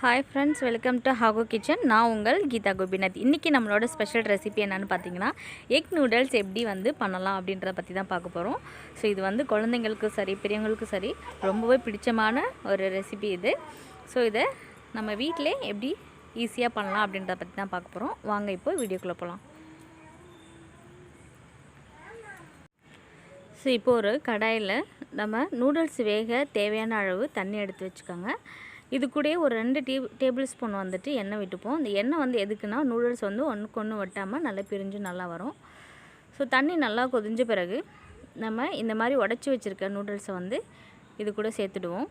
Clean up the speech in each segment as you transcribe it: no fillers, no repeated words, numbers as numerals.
Hi friends, welcome to ஹாகோ kitchen. நான் உங்கள் கீதா கோபிநாத். இன்றைக்கி நம்மளோட ஸ்பெஷல் ரெசிபி என்னென்னு பார்த்தீங்கன்னா, எக் நூடுல்ஸ் எப்படி பண்ணலாம் அப்படின்றத பற்றி தான் பார்க்க போகிறோம். ஸோ இது குழந்தைங்களுக்கும் சரி, பெரியவங்களுக்கும் சரி ரொம்பவே பிடிச்சமான ஒரு ரெசிபி இது. ஸோ இதை நம்ம வீட்டிலே எப்படி ஈஸியாக பண்ணலாம் அப்படின்றத பற்றி தான் பார்க்க போகிறோம். வாங்க இப்போ வீடியோக்குள்ளே போகலாம். ஸோ இப்போ ஒரு கடாயில் நம்ம நூடுல்ஸ் வேக தேவையான அளவு தண்ணி எடுத்து வச்சுக்கோங்க. இது கூட ஒரு 2 டேபிள் ஸ்பூன் எண்ணெய் விட்டுப்போம். இந்த எண்ணெய் எதுக்குன்னா, நூடுல்ஸ் ஒன்றுக்கு ஒன்று ஒட்டாமல் நல்லா பிரிஞ்சு நல்லா வரும். ஸோ தண்ணி நல்லா கொதிஞ்ச பிறகு நம்ம இந்த மாதிரி உடச்சி வச்சுருக்க நூடுல்ஸை இது கூட சேர்த்துடுவோம்.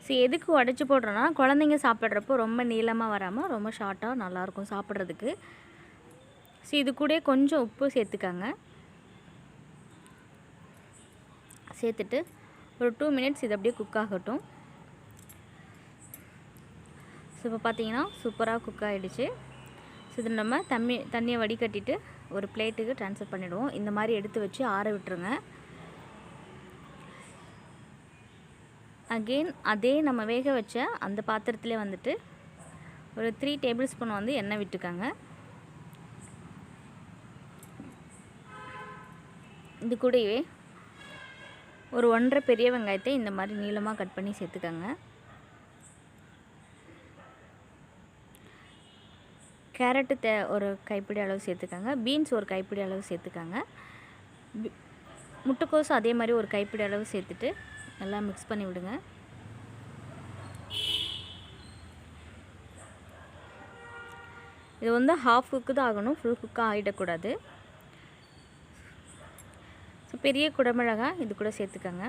ஸோ எதுக்கு உடச்சி போடுறோன்னா, குழந்தைங்க சாப்பிட்றப்போ ரொம்ப நீளமாக வராமல் ரொம்ப ஷார்ட்டாக நல்லாயிருக்கும் சாப்பிட்றதுக்கு. ஸோ இது கூட கொஞ்சம் உப்பு சேர்த்துக்காங்க. சேர்த்துட்டு ஒரு 2 மினிட்ஸ் இது அப்படியே குக் ஆகட்டும். ஸோ இப்போ பார்த்தீங்கன்னா சூப்பராக குக் ஆகிடுச்சு. ஸோ இது நம்ம தண்ணியை வடிகட்டிட்டு ஒரு பிளேட்டுக்கு ட்ரான்ஸ்ஃபர் பண்ணிவிடுவோம். இந்த மாதிரி எடுத்து வச்சு ஆற விட்டுருங்க. அகெயின் அதே நம்ம வேக வச்ச அந்த பாத்திரத்திலே ஒரு 3 டேபிள் ஸ்பூன் எண்ணெய் விட்டுக்காங்க. இது கூடவே ஒரு 1.5 பெரிய வெங்காயத்தை இந்த மாதிரி நீளமாக கட் பண்ணி சேர்த்துக்கோங்க. கேரட்டு ஒரு கைப்பிடி அளவு சேர்த்துக்கோங்க. பீன்ஸ் ஒரு கைப்பிடி அளவு சேர்த்துக்கோங்க. முட்டைக்கோஸ் அதே மாதிரி ஒரு கைப்பிடி அளவு சேர்த்துட்டு நல்லா மிக்ஸ் பண்ணி விடுங்க. இது ஹாஃப் குக்கு தான் ஆகணும், ஃபுல் குக்காக ஆகிடக்கூடாது. பெரிய குடமிளகாய் இது கூட சேர்த்துக்கோங்க.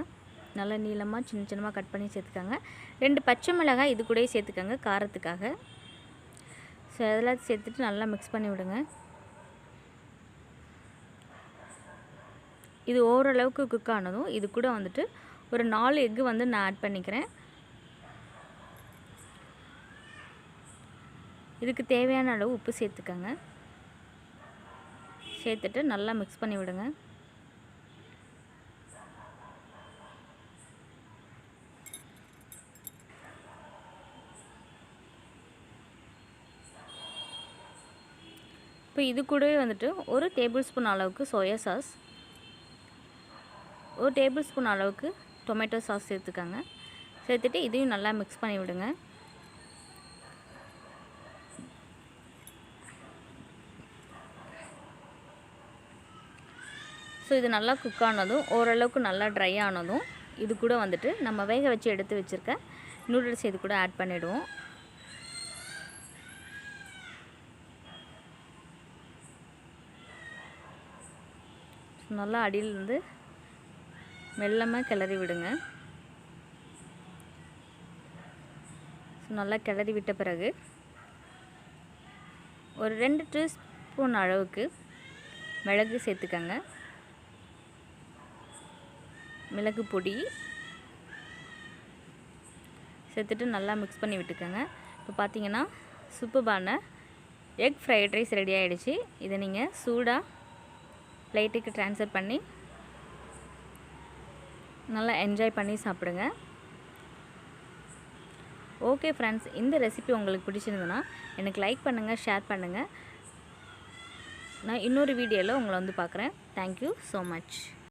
நல்லா நீளமாக சின்ன சின்னமாக கட் பண்ணி சேர்த்துக்கோங்க. 2 பச்சை மிளகாய் இது கூட சேர்த்துக்கோங்க காரத்துக்காக. ஸோ அதெல்லாம் சேர்த்துட்டு நல்லா மிக்ஸ் பண்ணி விடுங்க. இது ஓரளவுக்கு குக் ஆனதும் இது கூட ஒரு 4 எக்கு நான் ஆட் பண்ணிக்கிறேன். இதுக்கு தேவையான அளவு உப்பு சேர்த்துக்கோங்க. சேர்த்துட்டு நல்லா மிக்ஸ் பண்ணி விடுங்க. இப்போ இது கூடவே ஒரு டேபிள் ஸ்பூன் அளவுக்கு சோயா சாஸ், ஒரு டேபிள் ஸ்பூன் அளவுக்கு டொமேட்டோ சாஸ் சேர்த்துக்கோங்க. சேர்த்துட்டு இதையும் நல்லா மிக்ஸ் பண்ணி விடுங்க. ஸோ இது நல்லா குக் ஆனதும் ஓரளவுக்கு நல்லா ட்ரை ஆனதும் இது கூட நம்ம வேக வச்சு எடுத்து வச்சுருக்க நூடுல்ஸ் இது கூட ஆட் பண்ணிவிடுவோம். நல்லா அடியிலிருந்து மெல்லமாக கிளறி விடுங்க. நல்லா கிளறி விட்ட பிறகு ஒரு 2 டீஸ்பூன் அளவுக்கு மிளகு சேர்த்துக்கங்க. மிளகு பொடி சேர்த்துட்டு நல்லா மிக்ஸ் பண்ணி விட்டுக்கோங்க. இப்போ பார்த்தீங்கன்னா சூப்பரான எக் ஃப்ரைட் ரைஸ் ரெடி ஆகிடுச்சு. இதை நீங்கள் சூடாக பிளேட்டுக்கு ட்ரான்ஸ்ஃபர் பண்ணி நல்லா என்ஜாய் பண்ணி சாப்பிடுங்க. ஓகே ஃப்ரெண்ட்ஸ், இந்த ரெசிபி உங்களுக்கு பிடிச்சிருந்ததுன்னா எனக்கு லைக் பண்ணுங்கள், ஷேர் பண்ணுங்கள். நான் இன்னொரு வீடியோவில் உங்களை பார்க்குறேன். Thank you so much.